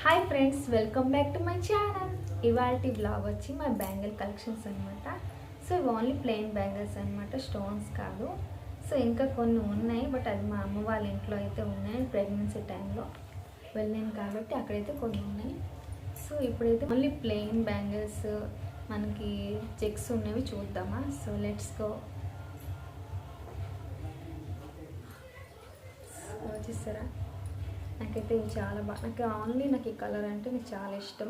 Hi friends, welcome back to my channel. ఇవాల్టి blog వచ్చి మా బ్యాంగిల్ కలెక్షన్స్ అనమాట. సో ఇవి ఓన్లీ ప్లెయిన్ బ్యాంగిల్స్ అనమాట, స్టోన్స్ కాదు. సో ఇంకా కొన్ని ఉన్నాయి, బట్ అది మా అమ్మ వాళ్ళ ఇంట్లో అయితే ఉన్నాయి. ప్రెగ్నెన్సీ టైంలో వెళ్ళాను కాబట్టి అక్కడైతే కొన్ని ఉన్నాయి. సో ఇప్పుడైతే ఓన్లీ ప్లెయిన్ బ్యాంగిల్స్ మనకి చెక్స్ ఉన్నవి చూద్దామా. So let's go. వచ్చేసారా, నాకైతే ఇవి చాలా బాగా, నాకు ఈ కలర్ అంటే నాకు చాలా ఇష్టం.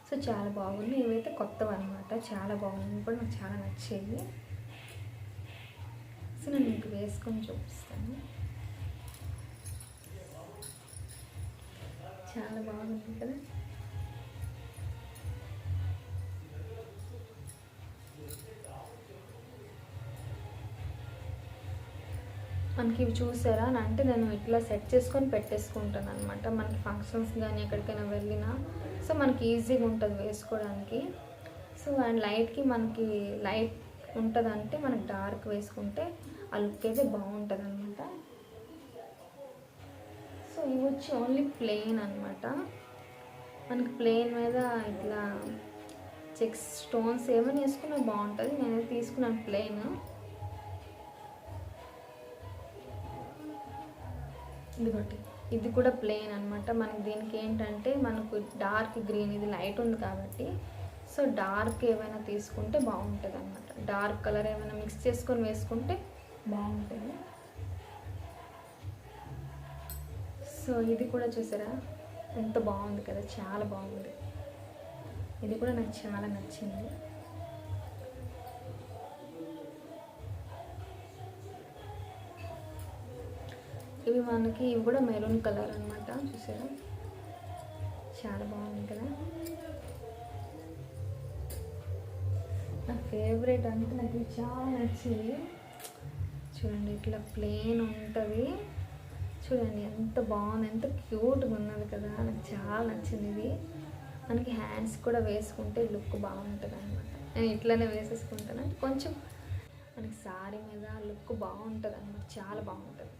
సో చాలా బాగుంది. ఇవైతే కొత్తవి అనమాట, చాలా బాగుంది కూడా, నాకు చాలా నచ్చేవి. సో నేను మీకు వేసుకొని చూపిస్తాను. చాలా బాగుంది కదా. మనకి ఇవి చూసారా అంటే నేను ఇట్లా సెట్ చేసుకొని పెట్టేసుకుంటాను అనమాట. మనకి ఫంక్షన్స్ కానీ ఎక్కడికైనా వెళ్ళినా సో మనకి ఈజీగా ఉంటుంది వేసుకోవడానికి. సో అండ్ లైట్కి మనకి లైట్ ఉంటుందంటే మనకి డార్క్ వేసుకుంటే ఆ లుక్ అయితే బాగుంటుంది అనమాట. సో ఇవి వచ్చి ఓన్లీ ప్లెయిన్ అనమాట. మనకి ప్లెయిన్ మీద ఇట్లా చెక్స్ స్టోన్స్ ఏమైనా వేసుకున్నా బాగుంటుంది. నేనైతే తీసుకున్నాను ప్లెయిన్. ఇదిగోటి, ఇది కూడా ప్లెయిన్ అనమాట. మనకి దీనికి ఏంటంటే మనకు డార్క్ గ్రీన్, ఇది లైట్ ఉంది కాబట్టి సో డార్క్ ఏమైనా తీసుకుంటే బాగుంటుంది అనమాట. డార్క్ కలర్ ఏమైనా మిక్స్ చేసుకొని వేసుకుంటే బాగుంటుంది. సో ఇది కూడా చూసారా ఎంత బాగుంది కదా, చాలా బాగుంది. ఇది కూడా నాకు చాలా నచ్చింది. ఇవి మనకి ఇవి కూడా మెరూన్ కలర్ అనమాట. చూసారా చాలా బాగుంది కదా. నా ఫేవరెట్ అంటే నాకు ఇవి చాలా నచ్చింది. చూడండి ఇట్లా ప్లెయిన్ ఉంటుంది, చూడండి ఎంత బాగుంది, ఎంత క్యూట్గా ఉన్నది కదా. నాకు చాలా నచ్చింది ఇది. మనకి హ్యాండ్స్ కూడా వేసుకుంటే లుక్ బాగుంటుంది అనమాట. నేను ఇట్లానే వేసేసుకుంటాను, కొంచెం మనకి సారీ మీద లుక్ బాగుంటుంది అనమాట, చాలా బాగుంటుంది.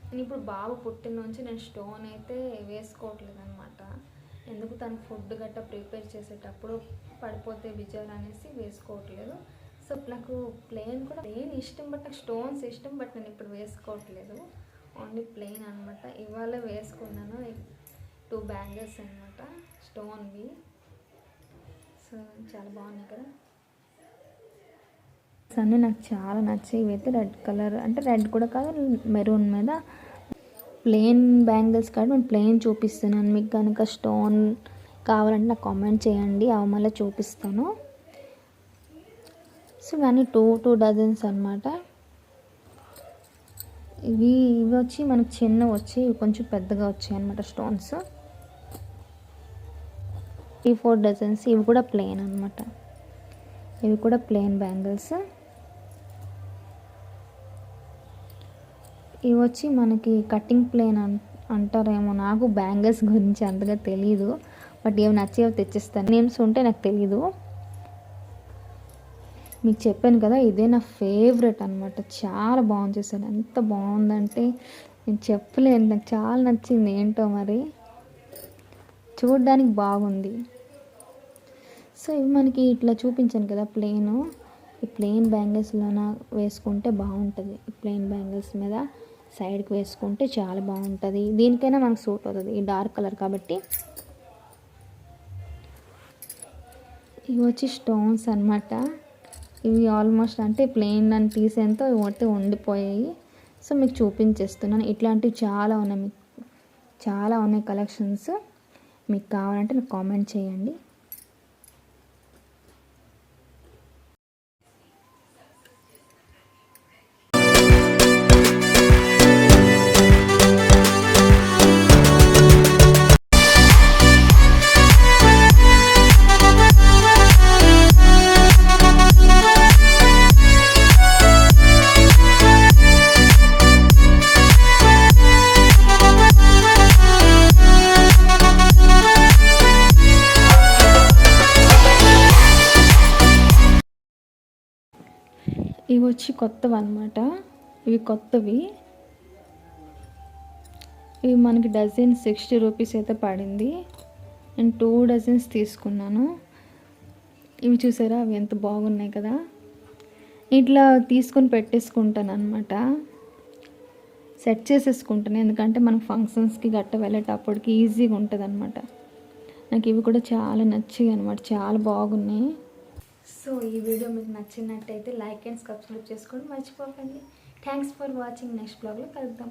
నేను ఇప్పుడు బాబు పుట్టిన నుంచి నేను స్టోన్ అయితే వేసుకోవట్లేదు అనమాట. ఎందుకు తను ఫుడ్ గట్టా ప్రిపేర్ చేసేటప్పుడు పడిపోతే విజయాలు అనేసి వేసుకోవట్లేదు. సో నాకు ప్లెయిన్ కూడా ఇష్టం, బట్ నాకు స్టోన్స్ ఇష్టం, బట్ నేను ఇప్పుడు వేసుకోవట్లేదు. ఓన్లీ ప్లెయిన్ అనమాట. ఇవాళ వేసుకున్నాను 2 బ్యాంగిల్స్ అనమాట, స్టోన్వి. సో చాలా బాగున్నాయి కదా. అన్నీ నాకు చాలా నచ్చాయి. ఇవైతే రెడ్ కలర్, అంటే రెడ్ కూడా కాదు, మెరూన్ మీద ప్లెయిన్ బ్యాంగిల్స్ కాదు. నేను ప్లెయిన్ చూపిస్తున్నాను. మీకు కనుక స్టోన్ కావాలంటే నాకు కామెంట్ చేయండి, అవి మళ్ళీ చూపిస్తాను. సో ఇవన్నీ 2 డజన్స్ అనమాట. ఇవి వచ్చి మనకు చిన్నవి వచ్చి ఇవి కొంచెం పెద్దగా వచ్చాయి అనమాట స్టోన్స్. 3-4 డజన్స్. ఇవి కూడా ప్లెయిన్ అనమాట. ఇవి కూడా ప్లెయిన్ బ్యాంగిల్స్. ఇవి వచ్చి మనకి కటింగ్ ప్లెయిన్ అంటారేమో. నాకు బ్యాంగిల్స్ గురించి అంతగా తెలీదు, బట్ ఏమి నచ్చేవో తెచ్చిస్తాను. నేమ్స్ ఉంటే నాకు తెలీదు. మీకు చెప్పాను కదా, ఇదే నా ఫేవరెట్ అనమాట. చాలా బాగుంది. చూసాను ఎంత బాగుందంటే నేను చెప్పలేను, నాకు చాలా నచ్చింది. ఏంటో మరి చూడడానికి బాగుంది. సో ఇవి మనకి ఇట్లా చూపించాను కదా ప్లెయిన్. ఈ ప్లెయిన్ బ్యాంగిల్స్లోన వేసుకుంటే బాగుంటుంది. ఈ ప్లెయిన్ బ్యాంగిల్స్ మీద సైడ్కి వేసుకుంటే చాలా బాగుంటుంది. దీనికైనా మనకు సూట్ అవుతుంది, ఈ డార్క్ కలర్ కాబట్టి. ఇవి వచ్చి స్టోన్స్ అనమాట. ఇవి ఆల్మోస్ట్ అంటే ప్లెయిన్ అని తీసేంతో ఇవి ఉండిపోయాయి. సో మీకు చూపించేస్తున్నాను. ఇట్లాంటివి చాలా ఉన్నాయి, మీకు చాలా ఉన్నాయి కలెక్షన్స్. మీకు కావాలంటే నాకు కామెంట్ చేయండి. ఇవి వచ్చి కొత్తవి అనమాట. ఇవి కొత్తవి. ఇవి మనకి డజన్ 60 రూపీస్ అయితే పడింది. నేను 2 డజన్స్ తీసుకున్నాను. ఇవి చూసారా, అవి ఎంత బాగున్నాయి కదా. ఇట్లా తీసుకొని పెట్టేసుకుంటాను అనమాట, సెట్ చేసేసుకుంటాను. ఎందుకంటే మనం ఫంక్షన్స్కి గట్ట వెళ్ళేటప్పటికి ఈజీగా ఉంటుంది అనమాట. నాకు ఇవి కూడా చాలా నచ్చాయి అనమాట, చాలా బాగున్నాయి. సో ఈ వీడియో మీకు నచ్చినట్టయితే లైక్ అండ్ సబ్స్క్రైబ్ చేసుకోండి మర్చిపోకండి. Thanks for watching. నెక్స్ట్ బ్లాగ్లో కలుద్దాం.